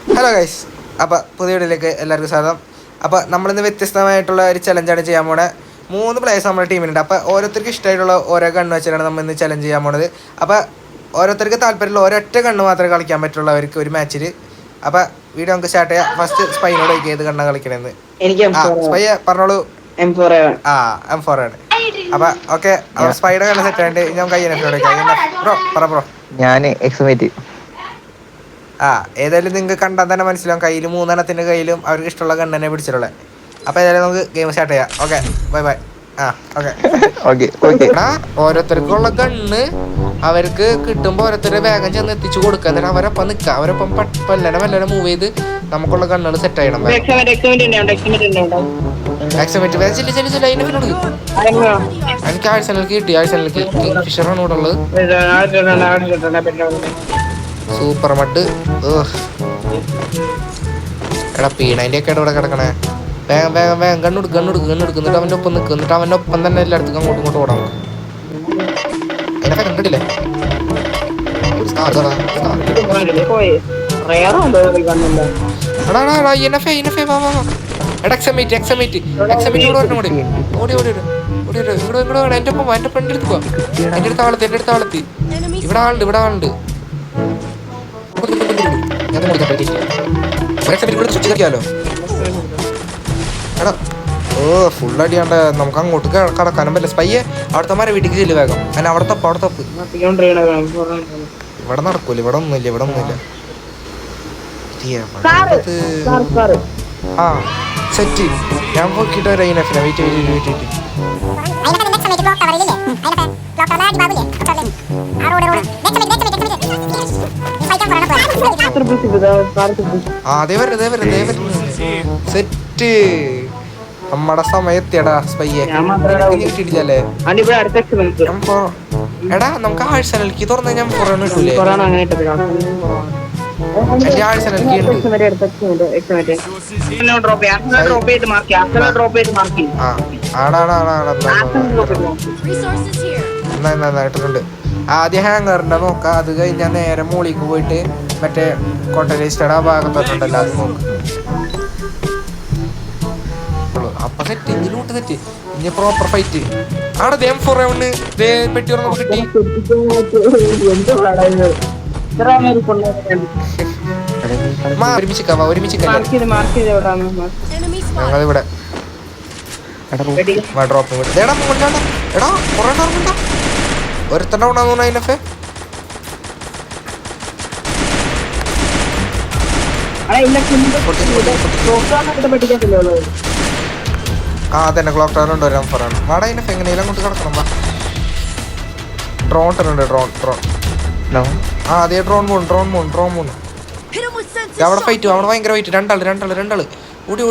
Hello guys, അപ്പോൾ പുതിയ വീഡിയോയിലേക്ക് എല്ലാവർക്കും സ്വാഗതം. അപ്പോൾ നമ്മളിന്ന് വ്യത്യസ്തമായിട്ടുള്ള ഒരു ചലഞ്ചാണ് ചെയ്യാൻ പോണത്. 3 പ്ലേയേഴ്സ് നമ്മുടെ ടീമിലുണ്ട്. അപ്പോൾ ഓരോരുത്തർക്ക് ഇഷ്ടമായിട്ടുള്ള ഓരോ ഗണ്ണ് വെച്ചിട്ടാണ് നമ്മൾ ഇന്ന് ചലഞ്ച് ചെയ്യാൻ പോണത്. അപ്പോൾ ഓരോരുത്തർക്ക് താല്പര്യമുള്ള ഒരൊറ്റ ഗണ്ണ് മാത്രമേ കളിക്കാൻ പറ്റുള്ളൂ അവർക്ക് ഒരു മാച്ചിൽ. അപ്പോൾ വീഡിയോ നമുക്ക് സ്റ്റാർട്ട് ചെയ്യാം. ഫസ്റ്റ് സ്പൈനോട് ചോദിക്കുക ഏത് ഗണ്ണാണ് കളിക്കണമെന്ന്. സ്പൈ പറഞ്ഞോളൂ. M4 ആണ്. അപ്പോൾ ഓക്കെ, അവർ സ്പൈയുടെ ഗണ്ണ് സെറ്റ് ആയിട്ട് ഞാൻ കയ്യനോട് ചോദിക്കാം. ബ്രോ ഞാൻ എക്സ്മേറ്റ്. ഏതായാലും നിങ്ങൾക്ക് കണ്ടാൽ തന്നെ മനസ്സിലാവും, കയ്യിൽ 3 കയ്യിലും അവർക്ക് ഇഷ്ടമുള്ള ഗണ്ണ് തന്നെ പിടിച്ചിട്ടുള്ളത്. അപ്പോൾ ഏതായാലും നമുക്ക് ഗെയിം സ്റ്റാർട്ട് ചെയ്യാം. Okay, bye. ഓരോരുത്തർക്കുള്ള ഗണ്ണ് അവർക്ക് കിട്ടുമ്പോൾ ഓരോരുത്തരെ വേഗം ചെന്ന് എത്തിച്ചു കൊടുക്കുക. എന്നിട്ട് അവരൊപ്പം നിൽക്കുക. അവരൊപ്പം മെല്ലനെ മൂവ് ചെയ്ത് നമുക്കുള്ള ഗണ്ണുകൾ സെറ്റ് ചെയ്യണം. എനിക്ക് ആഴ്സണലിലേക്ക് കിട്ടി. ആഴ്സണലിലേക്ക് ഫിഷറാണ് ഇവിടെ ഉള്ളത്. Super mud. എടാ പീണതിൻ്റെ ഒക്കെ ഇവിടെ കിടക്കണേ. വേഗം കണ്ണെടുക്ക് എന്നിട്ട് അവൻ്റെ ഒപ്പം നിൽക്കും. എന്നിട്ട് അവൻ്റെ ഒപ്പം തന്നെ എല്ലായിടത്തും അങ്ങോട്ടും ഇങ്ങോട്ടും ഓടാം. അതിനൊക്കെ കണ്ടിട്ടില്ലേ? എന്റെ അടുത്ത് ആളുണ്ട്. എടാ ഫുൾ അടിയാണ്ട് നമുക്ക് അങ്ങോട്ട് കടക്കാനും പറ്റില്ല. സ്പയ്യെ അവിടുത്തെ മര വീട്ടിക്ക് ചെല്ലു വേഗം. അതിന് അവിടെ തപ്പ്. ഇവിടെ നടക്കൂല. ഇവിടെ ഒന്നുമില്ല. സെറ്റ്. ഞാൻ പോക്കിട്ട് വരാം. ഇനഫിനെ വെയിറ്റ്. സെറ്റ്. നമ്മടെ സമയത്തിയടാ സ്പയ്യെ കിട്ടിയിട്ടില്ലേ? എടാ നമുക്ക് ആഴ്ചയിലേക്ക് തുറന്ന ഞാൻ കിട്ടൂലേ? എന്റെ ആഴ്ചയിലേക്ക് ഇട്ടിട്ടുണ്ട്. ആദ്യം ഹാങ്ങറിന്റെ നോക്കാം. അത് കഴിഞ്ഞാൽ നേരെ മോളിക്ക് പോയിട്ട് മറ്റേ കോട്ടലിസ്റ്റയുടെ ആ ഭാഗത്തോട്ടുണ്ടല്ലോ അത് നോക്ക്. അപ്പൊ സെറ്റ്. ഇതിലൂട്ട് സെറ്റ്. ഇനി പ്രോപ്പർ ഫൈറ്റ്. അവിടെ M4 പെട്ടി നമുക്ക് കിട്ടി. ഒരുമിച്ച് ഞങ്ങളിവിടെ ഡ്രോപ്പ് എടാ കൊറേ ഒരുത്തന്നെ ഉണ്ടാകുന്നു. അതിനൊക്കെ അതന്നെ ക്ലോക്ക് ടവർ ഉണ്ട്. M4 ആണ്. വാടാ അതിനൊക്കെ എങ്ങനെയെങ്കിലും അങ്ങോട്ട് കിടക്കണം. വാ ഡ്രോൺ ഉണ്ട്. അതേ ഡ്രോൺ മൂന്ന്. അവിടെ ഫൈറ്റ്. അവിടെ ഭയങ്കര ഫൈറ്റ്. രണ്ടാള് ഓടി.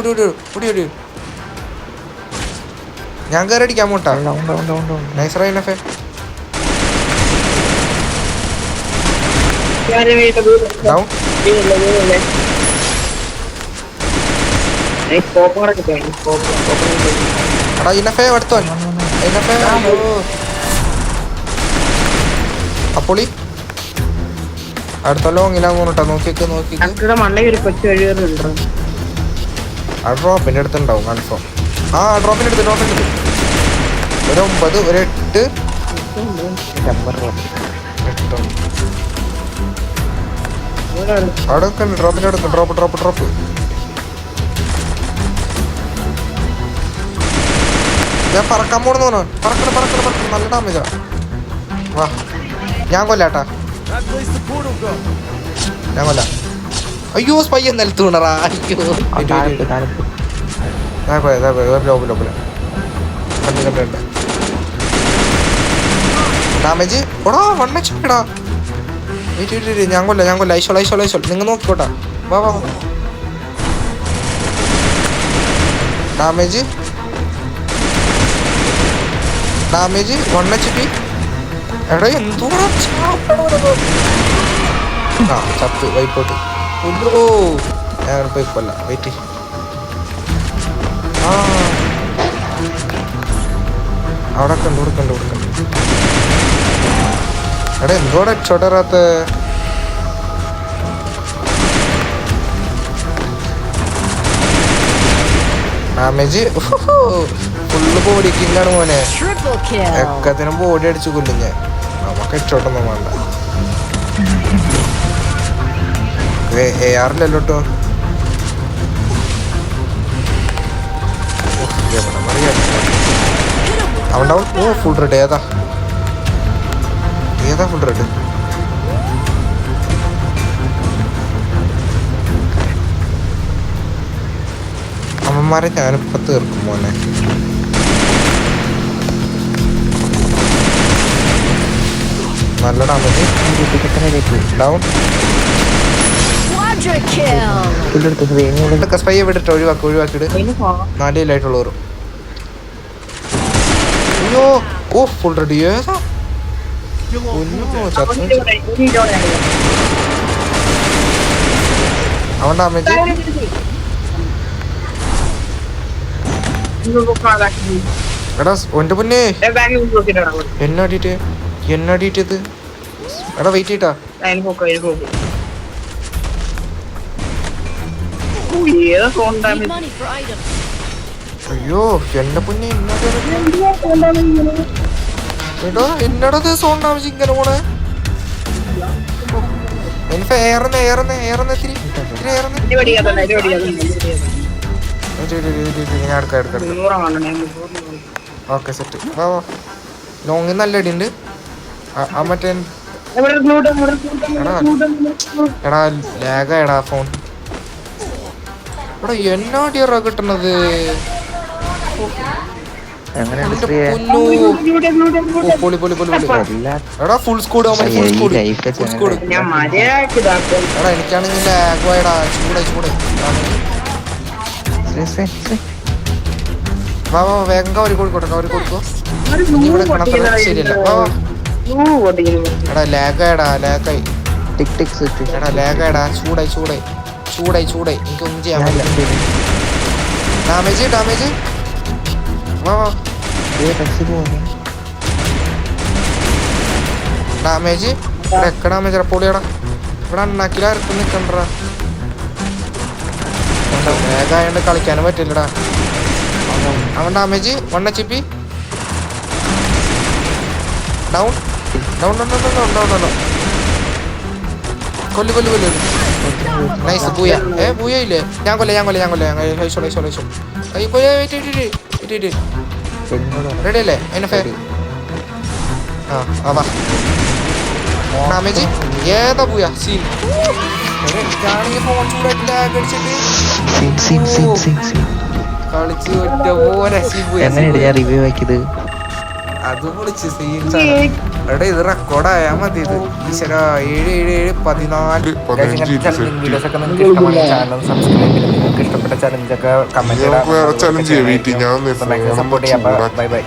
ഞാൻ കയറി അടിക്കാൻ പോട്ടാ. നൈസ് റൈനഫേ. അപ്പൊളി അടുത്ത ലോങ്ങിലാ നോക്കിക്ക്. ആ ഡ്രോപ്പിന്റെ അടുത്തുണ്ടാവും കൺഫേം. ഡ്രോപ്പിന്റെ അടുത്ത് ഒരു 9 ഒരു 8 അവിടെ ഡ്രോപ്പിന്റെ അടുത്ത് ഡ്രോപ്പ്. ഞാൻ പറക്കാൻ പോണെന്ന് പറക്കണം. നല്ല ഡാമേജാ. വാ ഞാൻ കൊല്ലാട്ടാ. ഞാൻ കൊല്ലാം. അയ്യോ സ്പൈ നിലത്ത് വീണറാ. കണ്ട് ഡാമേജ്. ഓടാ 1 HP ടാ. ഞാൻ കൊല്ല. ഐശോൾ നിങ്ങൾ നോക്കിക്കോട്ടാ. വാ ഡാമേജ് 1 HP. എടാ എന്തോടാ ചത്ത് വൈപ്പോട്ട്. ഞാൻ പോയി കൊല്ല. വെയിറ്റ്. അവിടെ കണ്ടു. എടാ എന്തോടെ ചോട്ടറാത്ത ഡാമേജ് ഫുള്ള് ബോഡി കില്ലാണ് മോനെ. എക്കത്തിനും ബോഡി അടിച്ചു കൊല്ലും ഞാൻ. നമുക്ക് ഇഷ്ടോട്ടൊന്നും വേണ്ട. AR ഇല്ലല്ലോ കേട്ടോ. അവണ്ടാവും. ഓ ഫുൾ റെഡ്. ഏതാ ഫുൾ റെഡ്? അവന്മാരെ ഞാനിപ്പോ തീർക്കും മോനെ. നല്ല ഡാമേജ്. ഡൗൺ. സ്പൈ വിട്ടിട്ട് ഒഴിവാക്കിയിട്ട് 4 കില്ലായിട്ടുള്ളവരും. അയ്യോ ഓ ഫുൾ റെഡി. ഏതാ അവൻ ഡാമേജ്. എടാ ഒന്റെ പൊന്നെ എന്നടിയിട്ടത്. എടാ വെയിറ്റ് ചെയ്യട്ടാ. അയ്യോ എന്റെ പൊന്നെ എടാ എന്നടത് സോൺ ഡാമേജ് ഇങ്ങനെ പോണേ. എനിക്ക് ഏറുന്നേ ഇത്തിരി ഓക്കെ സെറ്റ്. ലോങ്ങിൽ നല്ല അടിയുണ്ട്. ആ മറ്റേ എടാ ലാഗായടാ ഫോൺ. എടാ എന്നാടിയറാ കിട്ടണത്. എടാ ഫുൾ സ്കോഡ്. എടാ എനിക്കാണെങ്കിൽ ലാഗായടാ. ചൂടായി. വാ വേഗം കവരി കൊടുക്കോ. ശരിയല്ല. എടാ ലാഗായി. എടാ ലാഗായടാ. ചൂടായി. എനിക്കൊന്നും ചെയ്യാൻ പറ്റില്ല. ഡാമേജ്. വാ ഡാമേജ്. ഡാമേജ് പൊളിയടാ. ഇവിടെ അണ്ണാക്കിലാർക്കും നിക്കണ്ടടാ. വേഗമായോണ്ട് കളിക്കാനും പറ്റില്ലടാ. അവൻ ഡാമേജ് 1 HP. ഡൗൺ. കൊല്ലു. നൈസ്. ബൂയ ഇല്ലേ? ഞാൻ കൊല്ല. റെഡി അല്ലേ? വാ ഡാമേജ്. ഏതാ ബൂയ സീൻ. ഫോൺ ചൂടായിട്ട് കളിച്ച് ഒറ്റ പോലെ റിവ്യൂ ആക്കിയത്. അത് പൊളിച്ച് സീൻസ്. എടാ ഇത് റെക്കോർഡായാ മതി. ഇത് 7/7/14 വീഡിയോസ് ഒക്കെ നിങ്ങൾക്ക് ഇഷ്ടമായ ചാനൽ സബ്സ്ക്രൈബ് ചെയ്ത് നിങ്ങൾക്ക് ഇഷ്ടപ്പെട്ട ചലഞ്ചൊക്കെ കമന്റ് സപ്പോർട്ട് ചെയ്യാം. ബൈ.